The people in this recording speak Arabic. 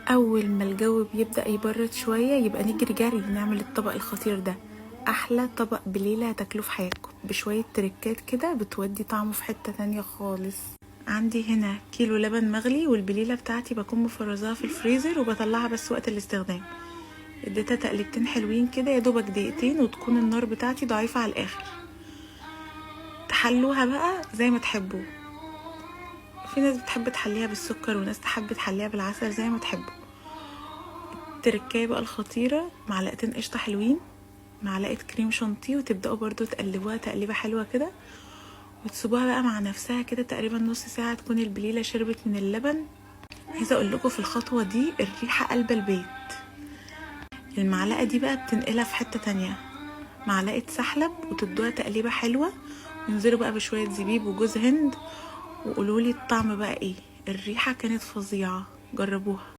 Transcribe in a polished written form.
اول ما الجو بيبدأ يبرد شوية يبقى نجري جري نعمل الطبق الخطير ده. احلى طبق بليلة هتاكلوه في حياتكم، بشوية تركات كده بتودي طعمه في حتة تانية خالص. عندي هنا كيلو لبن مغلي، والبليلة بتاعتي بكون مفرزاها في الفريزر وبطلعها بس وقت الاستخدام. اديتها تقليبتين حلوين كده، يا دوبك دقيقتين، وتكون النار بتاعتي ضعيفة على الاخر. تحلوها بقى زي ما تحبوا، في ناس بتحب تحليها بالسكر وناس تحب تحليها بالعسل، زي ما تحبوا. التركايه بقى الخطيرة، معلقتين قشطة حلوين، معلقة كريم شانتيه، وتبدأوا برضو تقلبوها تقليبة حلوة كده، وتسيبوها بقى مع نفسها كده تقريبا نص ساعة تكون البليلة شربت من اللبن. عايزة اقول لكم في الخطوة دي الريحة قلب البيت. المعلقة دي بقى بتنقلها في حتة تانية، معلقة سحلب، وتدوها تقليبة حلوة، وانزلوا بقى بشوية زبيب وجوز هند، وقولولي الطعم بقى ايه. الريحة كانت فظيعة، جربوها.